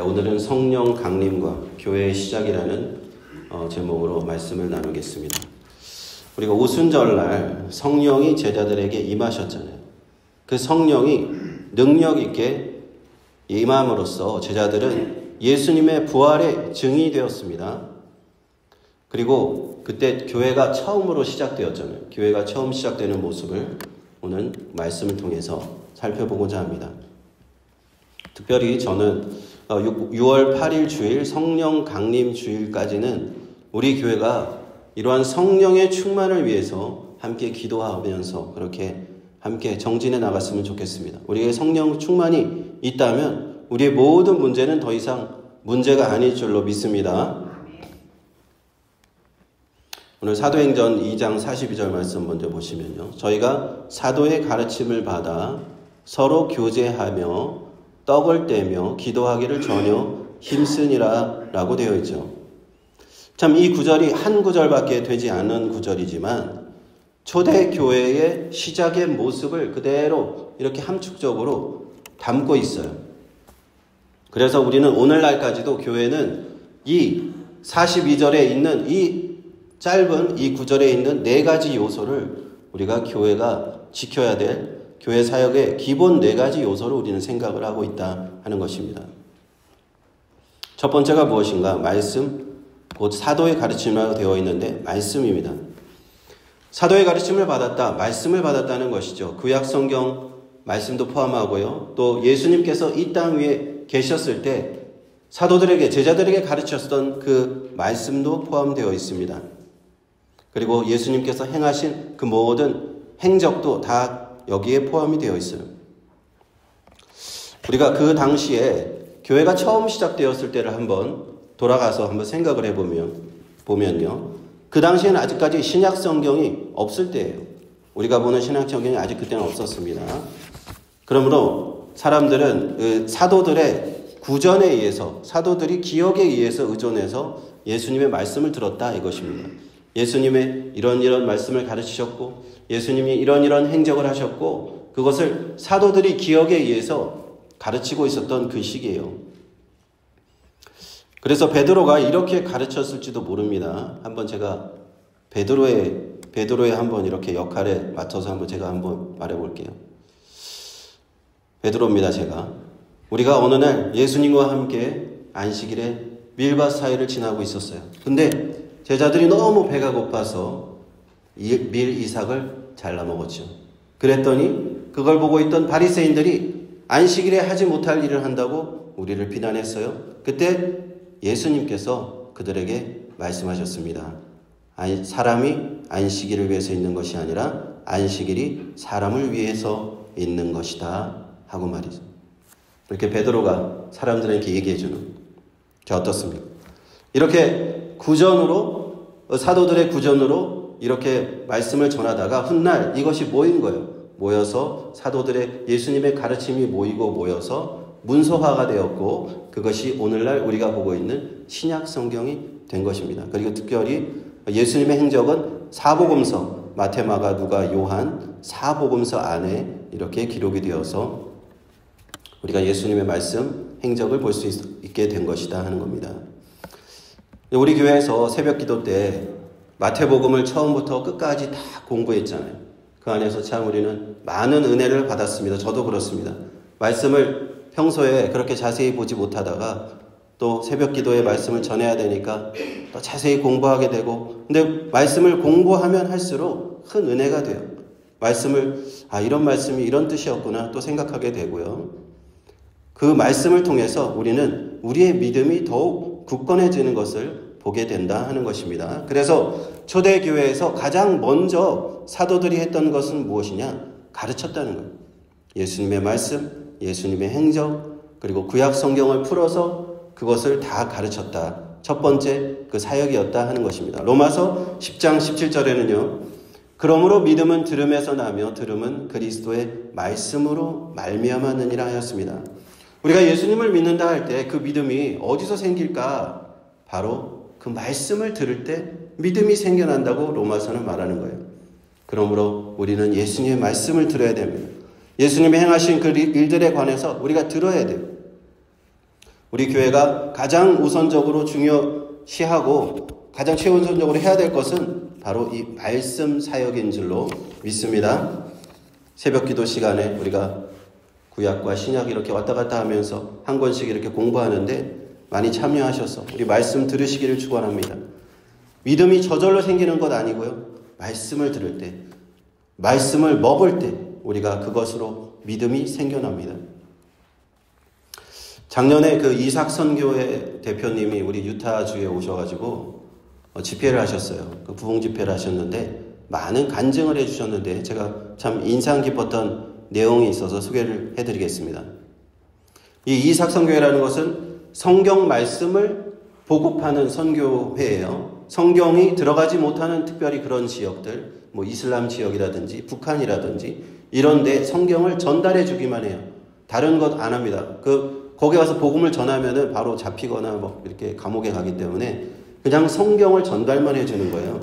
오늘은 성령 강림과 교회의 시작이라는 제목으로 말씀을 나누겠습니다. 우리가 오순절날 성령이 제자들에게 임하셨잖아요. 그 성령이 능력 있게 임함으로써 제자들은 예수님의 부활의 증인이 되었습니다. 그리고 그때 교회가 처음으로 시작되었잖아요. 교회가 처음 시작되는 모습을 오늘 말씀을 통해서 살펴보고자 합니다. 특별히 저는 6월 8일 주일 성령 강림 주일까지는 우리 교회가 이러한 성령의 충만을 위해서 함께 기도하면서 그렇게 함께 정진해 나갔으면 좋겠습니다. 우리의 성령 충만이 있다면 우리의 모든 문제는 더 이상 문제가 아닐 줄로 믿습니다. 오늘 사도행전 2장 42절 말씀 먼저 보시면요. 저희가 사도의 가르침을 받아 서로 교제하며 떡을 떼며 기도하기를 전혀 힘쓰니라 라고 되어 있죠. 참 이 구절이 한 구절밖에 되지 않은 구절이지만 초대교회의 시작의 모습을 그대로 이렇게 함축적으로 담고 있어요. 그래서 우리는 오늘날까지도 교회는 이 42절에 있는 이 짧은 이 구절에 있는 네 가지 요소를 우리가 교회가 지켜야 될 교회 사역의 기본 네 가지 요소를 우리는 생각을 하고 있다 하는 것입니다. 첫 번째가 무엇인가? 말씀, 곧 사도의 가르침이라고 되어 있는데 말씀입니다. 사도의 가르침을 받았다, 말씀을 받았다는 것이죠. 구약 성경 말씀도 포함하고요. 또 예수님께서 이 땅 위에 계셨을 때 사도들에게, 제자들에게 가르쳤던 그 말씀도 포함되어 있습니다. 그리고 예수님께서 행하신 그 모든 행적도 다 여기에 포함이 되어 있어요. 우리가 그 당시에 교회가 처음 시작되었을 때를 한번 돌아가서 한번 생각을 해보면요. 그 당시에는 아직까지 신약 성경이 없을 때예요. 우리가 보는 신약 성경이 아직 그때는 없었습니다. 그러므로 사람들은 그 사도들의 구전에 의해서, 사도들이 기억에 의해서 의존해서 예수님의 말씀을 들었다 이것입니다. 예수님의 이런 말씀을 가르치셨고 예수님이 이런 행적을 하셨고 그것을 사도들이 기억에 의해서 가르치고 있었던 그 시기예요. 그래서 베드로가 이렇게 가르쳤을지도 모릅니다. 한번 제가 베드로의 한번 이렇게 역할에 맞춰서 제가 한번 말해볼게요. 베드로입니다. 제가 우리가 어느 날 예수님과 함께 안식일에 밀밭 사이를 지나고 있었어요. 근데 제자들이 너무 배가 고파서 밀 이삭을 잘라 먹었죠. 그랬더니 그걸 보고 있던 바리새인들이 안식일에 하지 못할 일을 한다고 우리를 비난했어요. 그때 예수님께서 그들에게 말씀하셨습니다. 사람이 안식일을 위해서 있는 것이 아니라 안식일이 사람을 위해서 있는 것이다 하고 말이죠. 이렇게 베드로가 사람들에게 얘기해 주는 게 어떻습니까? 이렇게 구전으로, 사도들의 구전으로 이렇게 말씀을 전하다가 훗날 이것이 모인 거예요. 모여서 사도들의 예수님의 가르침이 모여서 문서화가 되었고 그것이 오늘날 우리가 보고 있는 신약 성경이 된 것입니다. 그리고 특별히 예수님의 행적은 사복음서, 마태, 마가, 누가, 요한 사복음서 안에 이렇게 기록이 되어서 우리가 예수님의 말씀, 행적을 볼 수 있게 된 것이다 하는 겁니다. 우리 교회에서 새벽 기도 때 마태복음을 처음부터 끝까지 다 공부했잖아요. 그 안에서 참 우리는 많은 은혜를 받았습니다. 저도 그렇습니다. 말씀을 평소에 그렇게 자세히 보지 못하다가 또 새벽 기도에 말씀을 전해야 되니까 또 자세히 공부하게 되고, 근데 말씀을 공부하면 할수록 큰 은혜가 돼요. 말씀을, 이런 말씀이 이런 뜻이었구나 또 생각하게 되고요. 그 말씀을 통해서 우리는 우리의 믿음이 더욱 굳건해지는 것을 보게 된다 하는 것입니다. 그래서 초대교회에서 가장 먼저 사도들이 했던 것은 무엇이냐? 가르쳤다는 거예요. 예수님의 말씀, 예수님의 행적, 그리고 구약 성경을 풀어서 그것을 다 가르쳤다. 첫 번째 그 사역이었다 하는 것입니다. 로마서 10장 17절에는요. 그러므로 믿음은 들음에서 나며 들음은 그리스도의 말씀으로 말미암았느니라 하였습니다. 우리가 예수님을 믿는다 할 때 그 믿음이 어디서 생길까? 바로 그 말씀을 들을 때 믿음이 생겨난다고 로마서는 말하는 거예요. 그러므로 우리는 예수님의 말씀을 들어야 됩니다. 예수님이 행하신 그 일들에 관해서 우리가 들어야 돼요. 우리 교회가 가장 우선적으로 중요시하고 가장 최우선적으로 해야 될 것은 바로 이 말씀 사역인 줄로 믿습니다. 새벽 기도 시간에 우리가 구약과 신약 이렇게 왔다 갔다 하면서 한 권씩 이렇게 공부하는데 많이 참여하셔서 우리 말씀 들으시기를 축원합니다. 믿음이 저절로 생기는 것 아니고요. 말씀을 들을 때, 말씀을 먹을 때 우리가 그것으로 믿음이 생겨납니다. 작년에 그 이삭 선교회 대표님이 우리 유타주에 오셔가지고 집회를 하셨어요. 그 부흥 집회를 하셨는데 많은 간증을 해주셨는데 제가 참 인상 깊었던 내용이 있어서 소개를 해드리겠습니다. 이 이삭 선교회라는 것은 성경 말씀을 보급하는 선교회예요. 성경이 들어가지 못하는 특별히 그런 지역들, 뭐 이슬람 지역이라든지 북한이라든지 이런 데 성경을 전달해 주기만 해요. 다른 것 안 합니다. 거기 가서 복음을 전하면은 바로 잡히거나 뭐 이렇게 감옥에 가기 때문에 그냥 성경을 전달만 해주는 거예요.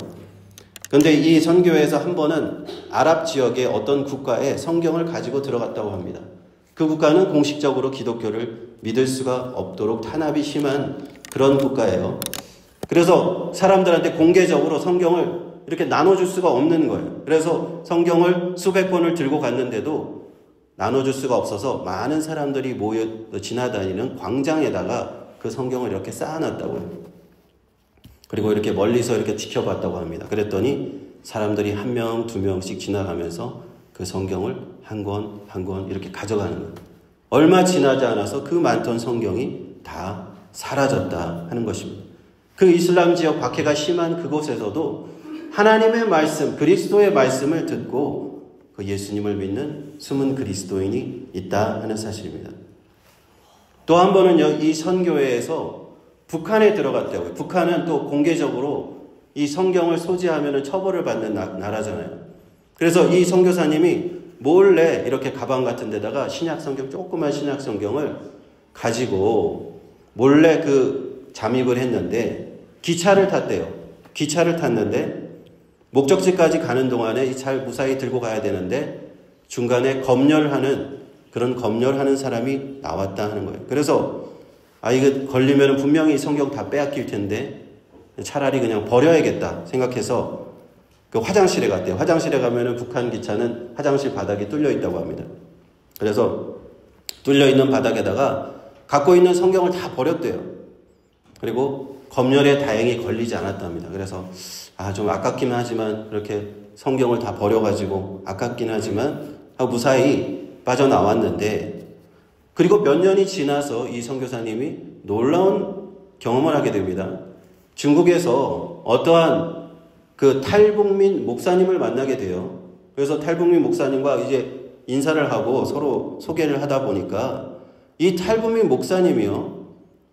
그런데 이 선교회에서 한 번은 아랍 지역의 어떤 국가에 성경을 가지고 들어갔다고 합니다. 그 국가는 공식적으로 기독교를 믿을 수가 없도록 탄압이 심한 그런 국가예요. 그래서 사람들한테 공개적으로 성경을 이렇게 나눠줄 수가 없는 거예요. 그래서 성경을 수백 권을 들고 갔는데도 나눠줄 수가 없어서 많은 사람들이 모여 지나다니는 광장에다가 그 성경을 이렇게 쌓아놨다고요. 그리고 이렇게 멀리서 이렇게 지켜봤다고 합니다. 그랬더니 사람들이 한 명, 두 명씩 지나가면서 그 성경을 한 권, 한 권 이렇게 가져가는 거예요. 얼마 지나지 않아서 그 많던 성경이 다 사라졌다 하는 것입니다. 그 이슬람 지역 박해가 심한 그곳에서도 하나님의 말씀, 그리스도의 말씀을 듣고 그 예수님을 믿는 숨은 그리스도인이 있다 하는 사실입니다. 또 한 번은 이 선교회에서 북한에 들어갔다고요. 북한은 또 공개적으로 이 성경을 소지하면 처벌을 받는 나라잖아요. 그래서 이 선교사님이 몰래 이렇게 가방 같은 데다가 신약성경, 조그만 신약성경을 가지고 몰래 잠입을 했는데 기차를 탔대요. 기차를 탔는데 목적지까지 가는 동안에 잘 무사히 들고 가야 되는데 중간에 그런 검열하는 사람이 나왔다 하는 거예요. 그래서 이거 걸리면 분명히 성경 다 빼앗길 텐데 차라리 그냥 버려야겠다 생각해서 그 화장실에 갔대요. 화장실에 가면은 북한 기차는 화장실 바닥이 뚫려 있다고 합니다. 그래서 뚫려 있는 바닥에다가 갖고 있는 성경을 다 버렸대요. 그리고 검열에 다행히 걸리지 않았답니다. 그래서 좀 아깝긴 하지만 그렇게 성경을 다 버려가지고 아깝긴 하지만 하고 무사히 빠져나왔는데 그리고 몇 년이 지나서 이 선교사님이 놀라운 경험을 하게 됩니다. 중국에서 어떠한 그 탈북민 목사님을 만나게 돼요. 그래서 탈북민 목사님과 이제 인사를 하고 서로 소개를 하다 보니까 이 탈북민 목사님이요.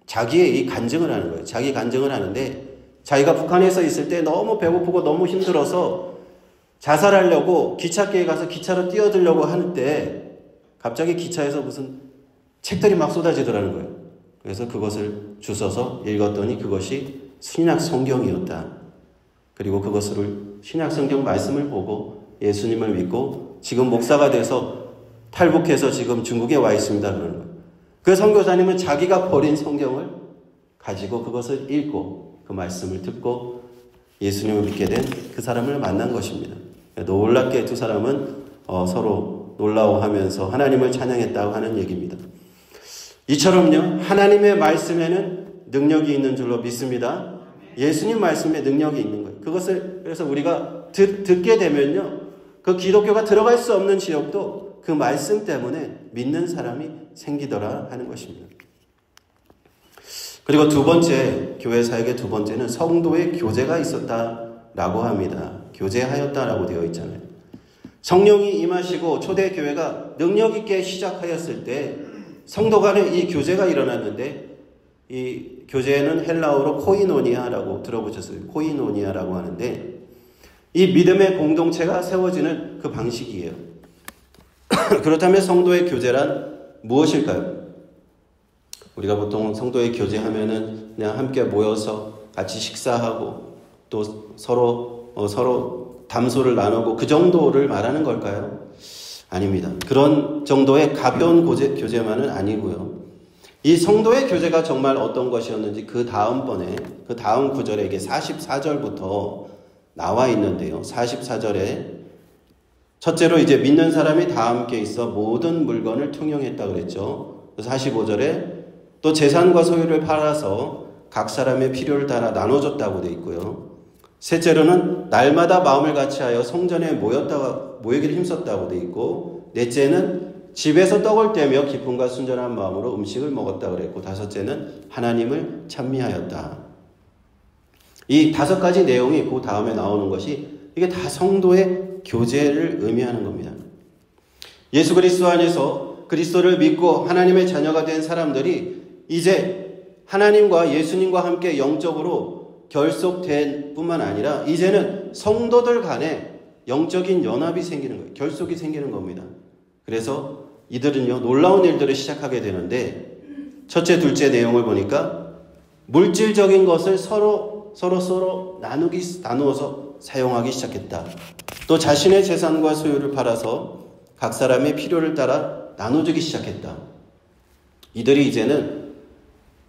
자기의 이 간증을 하는 거예요. 자기 간증을 하는데 자기가 북한에서 있을 때 너무 배고프고 너무 힘들어서 자살하려고 기찻길에 가서 기차로 뛰어들려고 하는데 갑자기 기차에서 무슨 책들이 막 쏟아지더라는 거예요. 그래서 그것을 주워서 읽었더니 그것이 신약 성경이었다. 그리고 그것을 신약 성경 말씀을 보고 예수님을 믿고 지금 목사가 돼서 탈북해서 지금 중국에 와 있습니다. 그러는 거예요. 그 선교사님은 자기가 버린 성경을 가지고 그것을 읽고 그 말씀을 듣고 예수님을 믿게 된 그 사람을 만난 것입니다. 놀랍게 두 사람은 서로 놀라워하면서 하나님을 찬양했다고 하는 얘기입니다. 이처럼요, 하나님의 말씀에는 능력이 있는 줄로 믿습니다. 예수님 말씀에 능력이 있는 거예요. 그것을 그래서 우리가 듣게 되면요, 그 기독교가 들어갈 수 없는 지역도 그 말씀 때문에 믿는 사람이 생기더라 하는 것입니다. 그리고 두 번째, 교회 사역의 두 번째는 성도의 교제가 있었다라고 합니다. 교제하였다라고 되어 있잖아요. 성령이 임하시고 초대교회가 능력 있게 시작하였을 때 성도 간에 이 교제가 일어났는데 이 교제는 헬라어로 코이노니아라고 들어보셨어요. 코이노니아라고 하는데 이 믿음의 공동체가 세워지는 그 방식이에요. 그렇다면 성도의 교제란 무엇일까요? 우리가 보통 성도의 교제하면은 그냥 함께 모여서 같이 식사하고 또 서로 담소를 나누고 그 정도를 말하는 걸까요? 아닙니다. 그런 정도의 가벼운 교제만은 아니고요. 이 성도의 교제가 정말 어떤 것이었는지 그 다음번에, 그 다음 구절에 이게 44절부터 나와 있는데요. 44절에 첫째로 이제 믿는 사람이 다 함께 있어 모든 물건을 통용했다 그랬죠. 45절에 또 재산과 소유를 팔아서 각 사람의 필요를 따라 나눠줬다고 돼 있고요. 셋째로는 날마다 마음을 같이하여 성전에 모이기를 힘썼다고 돼 있고, 넷째는 집에서 떡을 떼며 기쁨과 순전한 마음으로 음식을 먹었다 그랬고, 다섯째는 하나님을 찬미하였다. 이 5가지 내용이 그 다음에 나오는 것이 이게 다 성도의 교제를 의미하는 겁니다. 예수 그리스도 안에서 그리스도를 믿고 하나님의 자녀가 된 사람들이 이제 하나님과 예수님과 함께 영적으로 결속된 뿐만 아니라 이제는 성도들 간에 영적인 연합이 생기는 거예요. 결속이 생기는 겁니다. 그래서 이들은요, 놀라운 일들을 시작하게 되는데, 첫째, 둘째 내용을 보니까 물질적인 것을 서로 나누어서 사용하기 시작했다. 또 자신의 재산과 소유를 팔아서 각 사람의 필요를 따라 나눠주기 시작했다. 이들이 이제는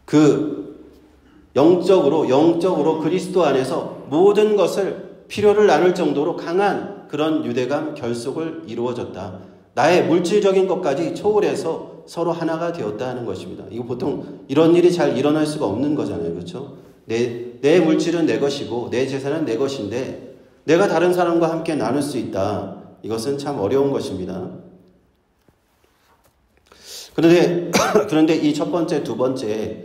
그 영적으로 그리스도 안에서 모든 것을 필요를 나눌 정도로 강한 그런 유대감 결속을 이루어졌다. 나의 물질적인 것까지 초월해서 서로 하나가 되었다 하는 것입니다. 이거 보통 이런 일이 잘 일어날 수가 없는 거잖아요. 그렇죠? 내 물질은 내 것이고 내 재산은 내 것인데 내가 다른 사람과 함께 나눌 수 있다. 이것은 참 어려운 것입니다. 그런데 이 첫 번째, 두 번째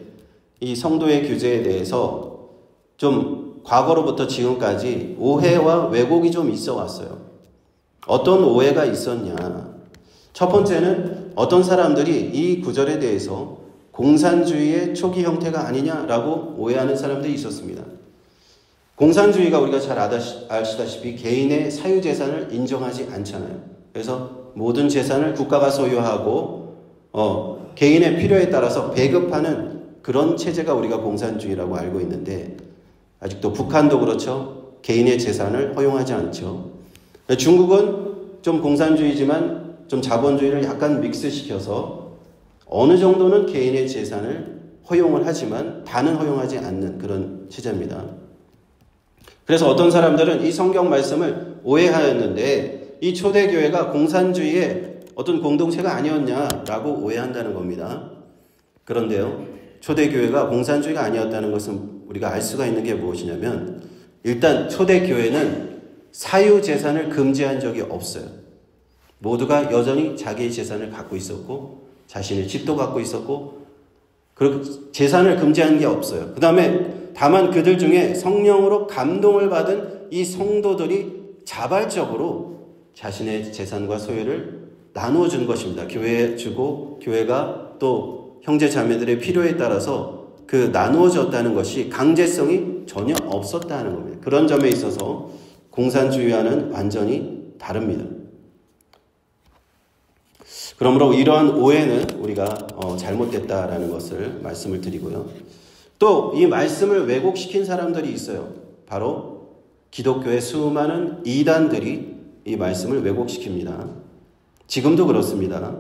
이 성도의 교제에 대해서 좀 과거로부터 지금까지 오해와 왜곡이 좀 있어 왔어요. 어떤 오해가 있었냐? 첫 번째는 어떤 사람들이 이 구절에 대해서 공산주의의 초기 형태가 아니냐라고 오해하는 사람들이 있었습니다. 공산주의가 우리가 잘 아시다시피 개인의 사유재산을 인정하지 않잖아요. 그래서 모든 재산을 국가가 소유하고 개인의 필요에 따라서 배급하는 그런 체제가 우리가 공산주의라고 알고 있는데, 아직도 북한도 그렇죠. 개인의 재산을 허용하지 않죠. 중국은 좀 공산주의지만 좀 자본주의를 약간 믹스시켜서 어느 정도는 개인의 재산을 허용을 하지만 다는 허용하지 않는 그런 체제입니다. 그래서 어떤 사람들은 이 성경 말씀을 오해하였는데 이 초대교회가 공산주의의 어떤 공동체가 아니었냐라고 오해한다는 겁니다. 그런데요, 초대교회가 공산주의가 아니었다는 것은 우리가 알 수가 있는 게 무엇이냐면, 일단 초대교회는 사유재산을 금지한 적이 없어요. 모두가 여전히 자기의 재산을 갖고 있었고 자신의 집도 갖고 있었고 재산을 금지한 게 없어요. 그 다음에 다만 그들 중에 성령으로 감동을 받은 이 성도들이 자발적으로 자신의 재산과 소유를 나누어 준 것입니다. 교회에 주고 교회가 또 형제 자매들의 필요에 따라서 그 나누어졌다는 것이 강제성이 전혀 없었다는 겁니다. 그런 점에 있어서 공산주의와는 완전히 다릅니다. 그러므로 이러한 오해는 우리가 잘못됐다라는 것을 말씀을 드리고요. 또 이 말씀을 왜곡시킨 사람들이 있어요. 바로 기독교의 수많은 이단들이 이 말씀을 왜곡시킵니다. 지금도 그렇습니다.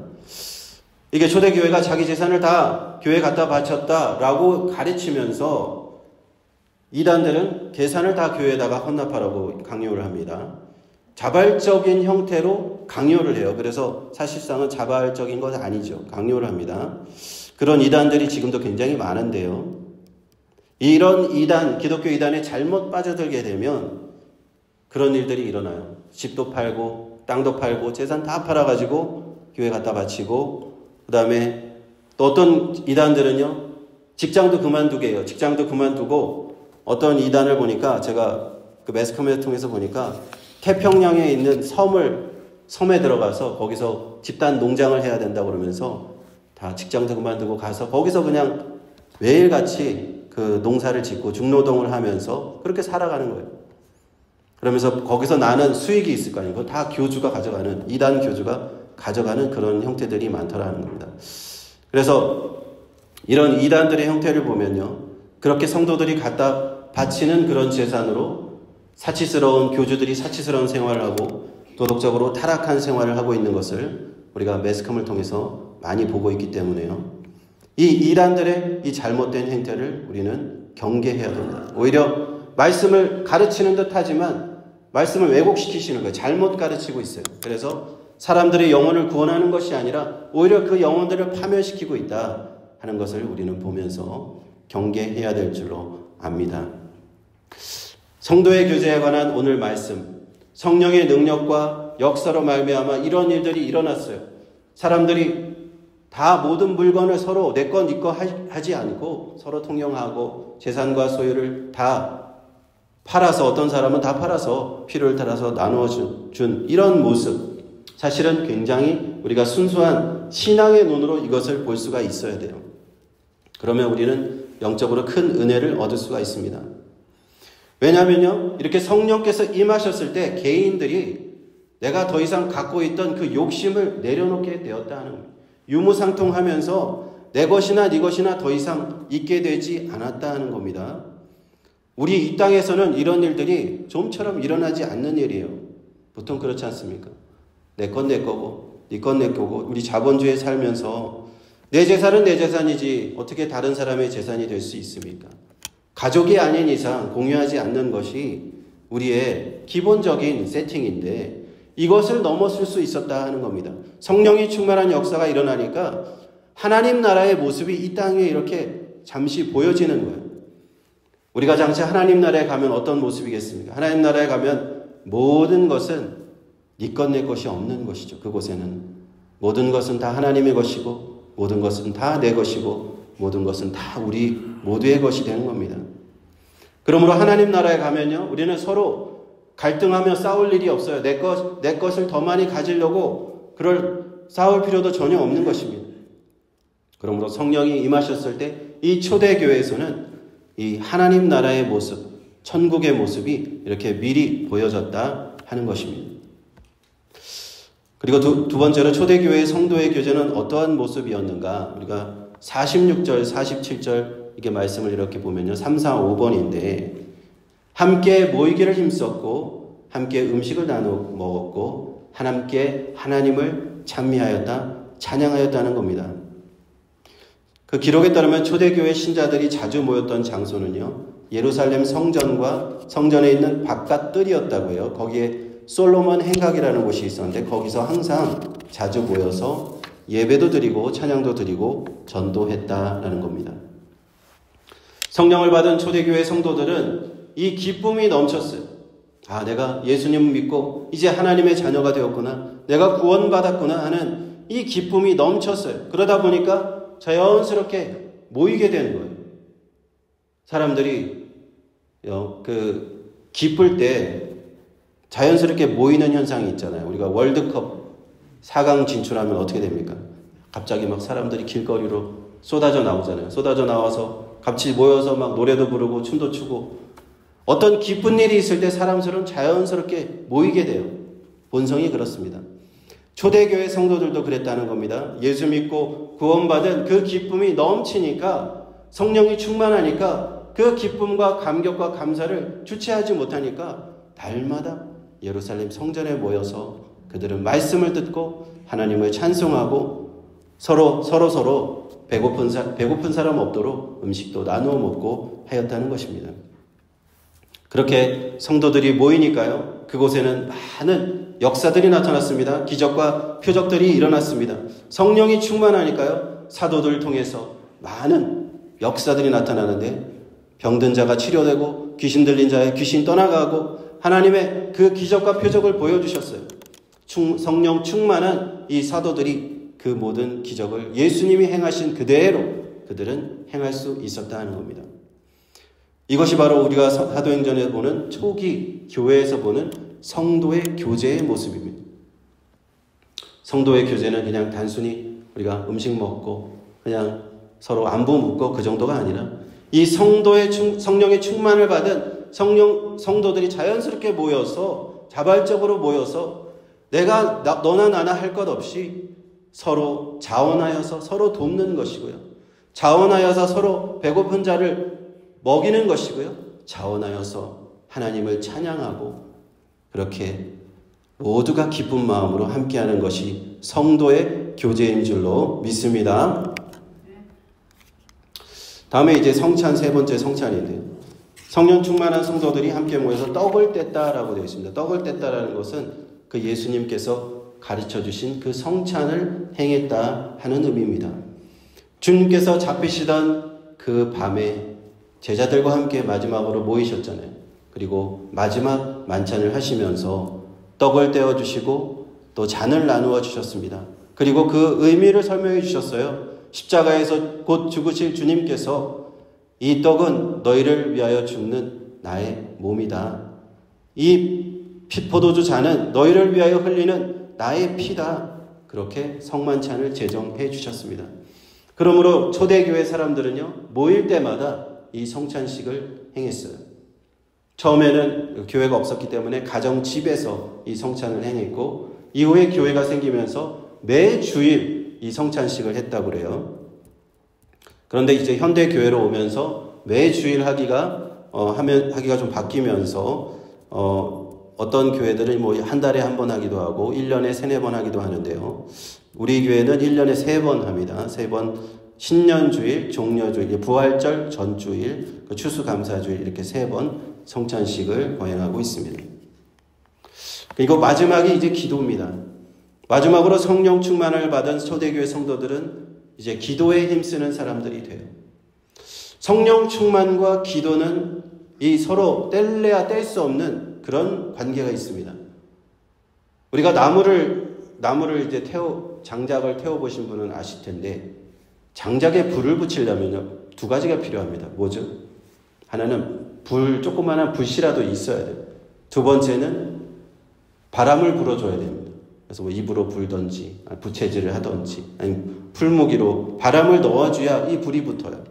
이게 초대교회가 자기 재산을 다 교회에 갖다 바쳤다라고 가르치면서 이단들은 계산을 다 교회에다가 헌납하라고 강요를 합니다. 자발적인 형태로 강요를 해요. 그래서 사실상은 자발적인 것 아니죠. 강요를 합니다. 그런 이단들이 지금도 굉장히 많은데요. 이런 이단, 기독교 이단에 잘못 빠져들게 되면 그런 일들이 일어나요. 집도 팔고 땅도 팔고 재산 다 팔아가지고 교회 갖다 바치고, 그 다음에 또 어떤 이단들은요, 직장도 그만두게 해요. 직장도 그만두고 어떤 이단을 보니까 제가 그 매스컴을 통해서 보니까 태평양에 있는 섬에 들어가서 거기서 집단 농장을 해야 된다고 그러면서 다 직장도 그만두고 가서 거기서 그냥 매일같이 그 농사를 짓고 중노동을 하면서 그렇게 살아가는 거예요. 그러면서 거기서 나는 수익이 있을 거 아니에요. 그거 다 교주가 가져가는, 이단 교주가 가져가는 그런 형태들이 많더라는 겁니다. 그래서 이런 이단들의 형태를 보면요, 그렇게 성도들이 갖다 바치는 그런 재산으로 사치스러운 교주들이 사치스러운 생활을 하고 도덕적으로 타락한 생활을 하고 있는 것을 우리가 매스컴을 통해서 많이 보고 있기 때문에요. 이 이단들의 이 잘못된 행태를 우리는 경계해야 됩니다. 오히려 말씀을 가르치는 듯 하지만 말씀을 왜곡시키시는 거예요. 잘못 가르치고 있어요. 그래서 사람들의 영혼을 구원하는 것이 아니라 오히려 그 영혼들을 파멸시키고 있다 하는 것을 우리는 보면서 경계해야 될 줄로 압니다. 성도의 교제에 관한 오늘 말씀, 성령의 능력과 역사로 말미암아 이런 일들이 일어났어요. 사람들이 다 모든 물건을 서로 내 거 네 거 하지 않고 서로 통용하고 재산과 소유를 다 팔아서, 어떤 사람은 다 팔아서 필요를 따라서 나누어 준 이런 모습, 사실은 굉장히 우리가 순수한 신앙의 눈으로 이것을 볼 수가 있어야 돼요. 그러면 우리는 영적으로 큰 은혜를 얻을 수가 있습니다. 왜냐하면요, 이렇게 성령께서 임하셨을 때 개인들이 내가 더 이상 갖고 있던 그 욕심을 내려놓게 되었다 하는 겁니다. 유무상통하면서 내 것이나 네 것이나 더 이상 있게 되지 않았다 하는 겁니다. 우리 이 땅에서는 이런 일들이 좀처럼 일어나지 않는 일이에요. 보통 그렇지 않습니까? 내 건 내 거고 네 건 내 거고, 우리 자본주의에 살면서 내 재산은 내 재산이지 어떻게 다른 사람의 재산이 될 수 있습니까? 가족이 아닌 이상 공유하지 않는 것이 우리의 기본적인 세팅인데 이것을 넘어설 수 있었다 하는 겁니다. 성령이 충만한 역사가 일어나니까 하나님 나라의 모습이 이 땅에 이렇게 잠시 보여지는 거예요. 우리가 장차 하나님 나라에 가면 어떤 모습이겠습니까? 하나님 나라에 가면 모든 것은 네 것 내 것이 없는 것이죠. 그곳에는 모든 것은 다 하나님의 것이고 모든 것은 다 내 것이고 모든 것은 다 우리 모두의 것이 되는 겁니다. 그러므로 하나님 나라에 가면요, 우리는 서로 갈등하며 싸울 일이 없어요. 내 것을 더 많이 가지려고 싸울 필요도 전혀 없는 것입니다. 그러므로 성령이 임하셨을 때 이 초대교회에서는 이 하나님 나라의 모습, 천국의 모습이 이렇게 미리 보여졌다 하는 것입니다. 그리고 두 번째로 초대교회의 성도의 교제는 어떠한 모습이었는가? 우리가 46절, 47절 이게 말씀을 이렇게 보면요, 3, 4, 5번인데 함께 모이기를 힘썼고 함께 음식을 나누어 먹었고 함께 하나님을 찬미하였다, 찬양하였다는 겁니다. 그 기록에 따르면 초대교회 신자들이 자주 모였던 장소는요, 예루살렘 성전과 성전에 있는 바깥뜰이었다고 해요. 거기에 솔로몬 행각이라는 곳이 있었는데 거기서 항상 자주 모여서 예배도 드리고 찬양도 드리고 전도했다라는 겁니다. 성령을 받은 초대교회 성도들은 이 기쁨이 넘쳤어요. 아, 내가 예수님 믿고 이제 하나님의 자녀가 되었구나, 내가 구원받았구나 하는 이 기쁨이 넘쳤어요. 그러다 보니까 자연스럽게 모이게 되는 거예요. 사람들이 기쁠 때 자연스럽게 모이는 현상이 있잖아요. 우리가 월드컵 4강 진출하면 어떻게 됩니까? 갑자기 막 사람들이 길거리로 쏟아져 나오잖아요. 쏟아져 나와서 같이 모여서 막 노래도 부르고 춤도 추고, 어떤 기쁜 일이 있을 때 사람들은 자연스럽게 모이게 돼요. 본성이 그렇습니다. 초대교회 성도들도 그랬다는 겁니다. 예수 믿고 구원받은 그 기쁨이 넘치니까, 성령이 충만하니까 그 기쁨과 감격과 감사를 주체하지 못하니까 달마다 예루살렘 성전에 모여서 그들은 말씀을 듣고 하나님을 찬송하고 서로 배고픈 사람 없도록 음식도 나누어 먹고 하였다는 것입니다. 그렇게 성도들이 모이니까요, 그곳에는 많은 역사들이 나타났습니다. 기적과 표적들이 일어났습니다. 성령이 충만하니까요, 사도들을 통해서 많은 역사들이 나타나는데 병든 자가 치료되고 귀신 들린 자의 귀신 떠나가고 하나님의 그 기적과 표적을 보여주셨어요. 성령 충만한 이 사도들이 그 모든 기적을 예수님이 행하신 그대로 그들은 행할 수 있었다 하는 겁니다. 이것이 바로 우리가 사도행전에 보는 초기 교회에서 보는 성도의 교제의 모습입니다. 성도의 교제는 그냥 단순히 우리가 음식 먹고 그냥 서로 안부 묻고 그 정도가 아니라 이 성령의 충만을 받은 성도들이 자연스럽게 모여서, 자발적으로 모여서 내가 너나 나나 할 것 없이 서로 자원하여서 서로 돕는 것이고요. 자원하여서 서로 배고픈 자를 먹이는 것이고요. 자원하여서 하나님을 찬양하고 그렇게 모두가 기쁜 마음으로 함께하는 것이 성도의 교제인 줄로 믿습니다. 다음에 이제 성찬, 세 번째 성찬인데요. 성령 충만한 성도들이 함께 모여서 떡을 뗐다라고 되어 있습니다. 떡을 뗐다라는 것은 그 예수님께서 가르쳐 주신 그 성찬을 행했다 하는 의미입니다. 주님께서 잡히시던 그 밤에 제자들과 함께 마지막으로 모이셨잖아요. 그리고 마지막 만찬을 하시면서 떡을 떼어주시고 또 잔을 나누어 주셨습니다. 그리고 그 의미를 설명해 주셨어요. 십자가에서 곧 죽으실 주님께서 이 떡은 너희를 위하여 죽는 나의 몸이다. 이 포도주 잔은 너희를 위하여 흘리는 나의 피다. 그렇게 성만찬을 제정해 주셨습니다. 그러므로 초대교회 사람들은요, 모일 때마다 이 성찬식을 행했어요. 처음에는 교회가 없었기 때문에 가정 집에서 이 성찬을 행했고, 이후에 교회가 생기면서 매주일 이 성찬식을 했다고 그래요. 그런데 이제 현대 교회로 오면서 매주일 하기가 좀 바뀌면서 어떤 교회들은 뭐 한 달에 한 번 하기도 하고 1년에 3-4번 하기도 하는데요. 우리 교회는 1년에 3번 합니다. 3번 신년주일, 종려주일, 부활절 전주일, 추수감사주일 이렇게 3번 성찬식을 거행하고 있습니다. 그리고 마지막이 이제 기도입니다. 마지막으로 성령 충만을 받은 초대교회 성도들은 이제 기도에 힘쓰는 사람들이 돼요. 성령 충만과 기도는 이 서로 뗄래야 뗄 수 없는 그런 관계가 있습니다. 우리가 나무를 이제 장작을 태워 보신 분은 아실 텐데, 장작에 불을 붙이려면요, 2가지가 필요합니다. 뭐죠? 하나는 조그마한 불씨라도 있어야 돼요. 2번째는 바람을 불어줘야 됩니다. 그래서 뭐 입으로 불든지, 부채질을 하든지, 아니면 풀무기로 바람을 넣어줘야 이 불이 붙어요.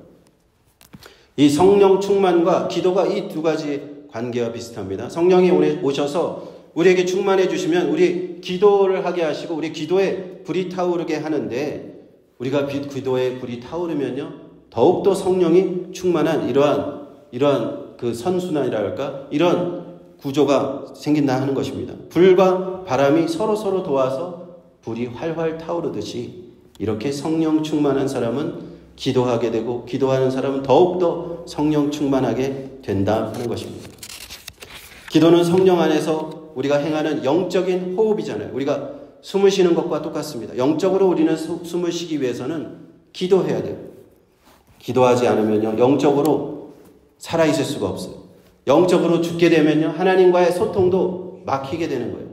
이 성령 충만과 기도가 이 2가지 관계와 비슷합니다. 성령이 오셔서 우리에게 충만해 주시면 우리 기도를 하게 하시고 우리 기도에 불이 타오르게 하는데, 우리가 기도에 불이 타오르면요, 더욱더 성령이 충만한 이러한 그 선순환이랄까, 이런 구조가 생긴다 하는 것입니다. 불과 바람이 서로 도와서 불이 활활 타오르듯이 이렇게 성령 충만한 사람은 기도하게 되고, 기도하는 사람은 더욱더 성령 충만하게 된다 하는 것입니다. 기도는 성령 안에서 우리가 행하는 영적인 호흡이잖아요. 우리가 숨을 쉬는 것과 똑같습니다. 영적으로 우리는 숨을 쉬기 위해서는 기도해야 돼요. 기도하지 않으면요, 영적으로 살아있을 수가 없어요. 영적으로 죽게 되면요, 하나님과의 소통도 막히게 되는 거예요.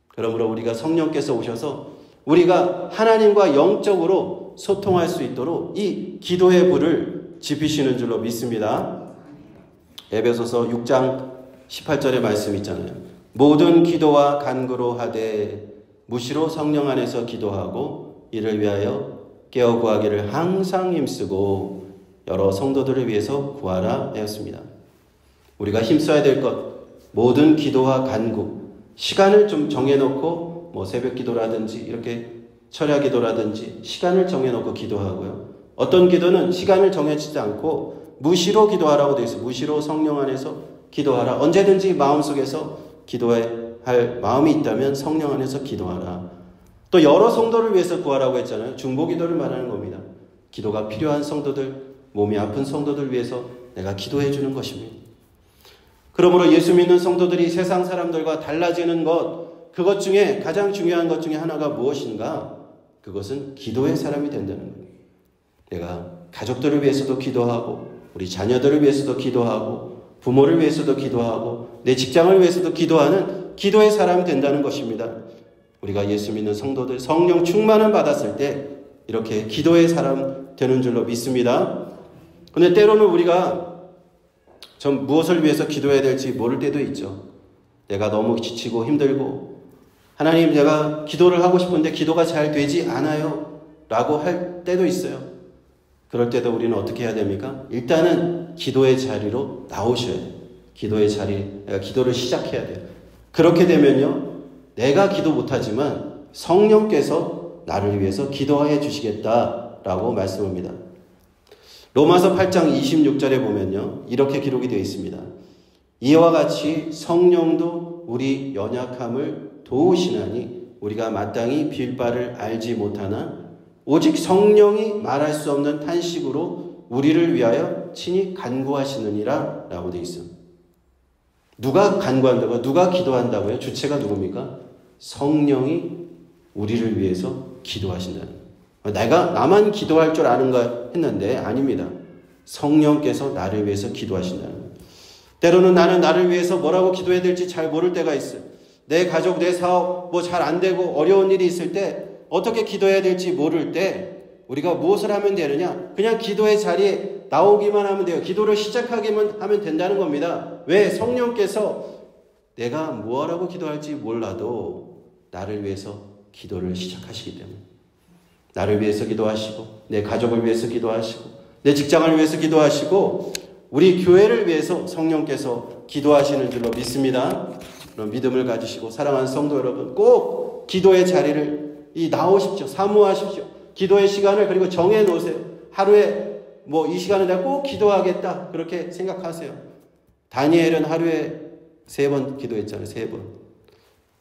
그러므로 우리가 성령께서 오셔서 우리가 하나님과 영적으로 소통할 수 있도록 이 기도의 불을 지피시는 줄로 믿습니다. 에베소서 6장 18절의 말씀 있잖아요. 모든 기도와 간구로 하되 무시로 성령 안에서 기도하고 이를 위하여 깨어 구하기를 항상 힘쓰고 여러 성도들을 위해서 구하라 하였습니다. 우리가 힘써야 될 것, 모든 기도와 간구, 시간을 좀 정해놓고 뭐 새벽 기도라든지 이렇게 철야 기도라든지 시간을 정해놓고 기도하고요. 어떤 기도는 시간을 정해지지 않고 무시로 기도하라고 되어 있어요. 무시로 성령 안에서 기도하라. 언제든지 마음속에서 기도해야 할 마음이 있다면 성령 안에서 기도하라. 또 여러 성도를 위해서 구하라고 했잖아요. 중보기도를 말하는 겁니다. 기도가 필요한 성도들, 몸이 아픈 성도들 위해서 내가 기도해 주는 것입니다. 그러므로 예수 믿는 성도들이 세상 사람들과 달라지는 것, 그것 중에 가장 중요한 것 중에 하나가 무엇인가? 그것은 기도의 사람이 된다는 거예요. 내가 가족들을 위해서도 기도하고, 우리 자녀들을 위해서도 기도하고, 부모를 위해서도 기도하고, 내 직장을 위해서도 기도하는 기도의 사람이 된다는 것입니다. 우리가 예수 믿는 성도들, 성령 충만을 받았을 때 이렇게 기도의 사람 되는 줄로 믿습니다. 그런데 때로는 우리가 전 무엇을 위해서 기도해야 될지 모를 때도 있죠. 내가 너무 지치고 힘들고, 하나님, 내가 기도를 하고 싶은데 기도가 잘 되지 않아요 라고 할 때도 있어요. 그럴 때도 우리는 어떻게 해야 됩니까? 일단은 기도의 자리로 나오셔야 돼요. 기도의 자리, 내가 기도를 시작해야 돼요. 그렇게 되면요, 내가 기도 못하지만 성령께서 나를 위해서 기도해 주시겠다라고 말씀합니다. 로마서 8장 26절에 보면요, 이렇게 기록이 되어 있습니다. 이와 같이 성령도 우리 연약함을 도우시나니 우리가 마땅히 빌 바를 알지 못하나 오직 성령이 말할 수 없는 탄식으로 우리를 위하여 친히 간구하시느니라 라고 되어 있습니다. 누가 간구한다고요? 누가 기도한다고요? 주체가 누굽니까? 성령이 우리를 위해서 기도하신다는 거예요. 나만 기도할 줄 아는가 했는데 아닙니다. 성령께서 나를 위해서 기도하신다는 거예요. 때로는 나는 나를 위해서 뭐라고 기도해야 될지 잘 모를 때가 있어요. 내 가족, 내 사업 뭐 잘 안 되고 어려운 일이 있을 때 어떻게 기도해야 될지 모를 때 우리가 무엇을 하면 되느냐? 그냥 기도의 자리에 나오기만 하면 돼요. 기도를 시작하기만 하면 된다는 겁니다. 왜? 성령께서 내가 뭐라고 기도할지 몰라도 나를 위해서 기도를 시작하시기 때문에 나를 위해서 기도하시고 내 가족을 위해서 기도하시고 내 직장을 위해서 기도하시고 우리 교회를 위해서 성령께서 기도하시는 줄로 믿습니다. 그런 믿음을 가지시고 사랑하는 성도 여러분 꼭 기도의 자리를 나오십시오. 사모하십시오. 기도의 시간을 그리고 정해 놓으세요. 하루에 이 시간에 내가 꼭 기도하겠다 그렇게 생각하세요. 다니엘은 하루에 3번 기도했잖아요. 3번.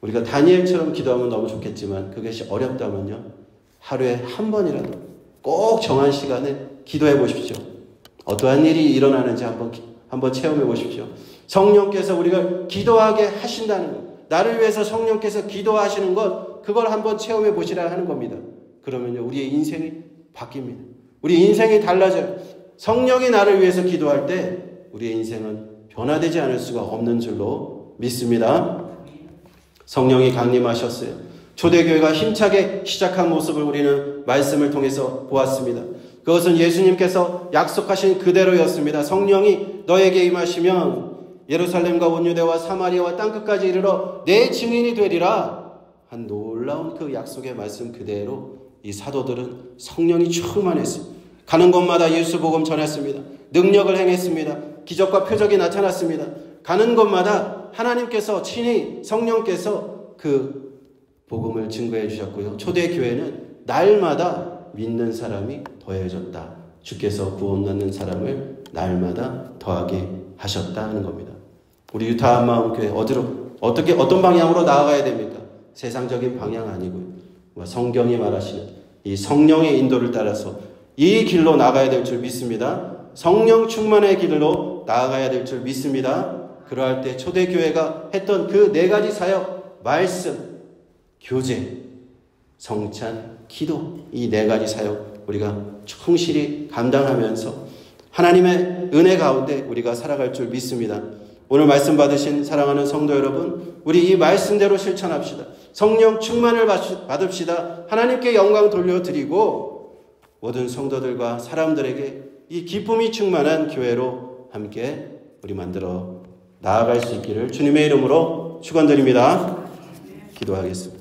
우리가 다니엘처럼 기도하면 너무 좋겠지만 그것이 어렵다면요. 하루에 한 번이라도 꼭 정한 시간에 기도해 보십시오. 어떠한 일이 일어나는지 한번 체험해 보십시오. 성령께서 우리가 기도하게 하신다는 것, 나를 위해서 성령께서 기도하시는 것, 그걸 한번 체험해 보시라 하는 겁니다. 그러면요, 우리의 인생이 바뀝니다. 우리 인생이 달라져요. 성령이 나를 위해서 기도할 때 우리의 인생은 변화되지 않을 수가 없는 줄로 믿습니다. 성령이 강림하셨어요. 초대교회가 힘차게 시작한 모습을 우리는 말씀을 통해서 보았습니다. 그것은 예수님께서 약속하신 그대로였습니다. 성령이 너에게 임하시면 예루살렘과 온 유대와 사마리아와 땅끝까지 이르러 내 증인이 되리라 한 놀라운 그 약속의 말씀 그대로 이 사도들은 성령이 충만했습니다. 가는 곳마다 예수 복음 전했습니다. 능력을 행했습니다. 기적과 표적이 나타났습니다. 가는 곳마다 하나님께서 친히 성령께서 그 복음을 증거해 주셨고요. 초대교회는 날마다 믿는 사람이 더해졌다. 주께서 구원 얻는 사람을 날마다 더하게 하셨다 하는 겁니다. 우리 유타 한마음교회 어떤 방향으로 나아가야 됩니까? 세상적인 방향 아니고요. 성경이 말하시는 이 성령의 인도를 따라서 이 길로 나아가야 될 줄 믿습니다. 성령 충만의 길로 나아가야 될 줄 믿습니다. 그러할 때 초대교회가 했던 그 4가지 사역, 말씀, 교제, 성찬, 기도, 이 4가지 사역 우리가 충실히 감당하면서 하나님의 은혜 가운데 우리가 살아갈 줄 믿습니다. 오늘 말씀 받으신 사랑하는 성도 여러분, 우리 이 말씀대로 실천합시다. 성령 충만을 받읍시다. 하나님께 영광 돌려드리고 모든 성도들과 사람들에게 이 기쁨이 충만한 교회로 함께 우리 만들어 나아갈 수 있기를 주님의 이름으로 축원드립니다. 기도하겠습니다.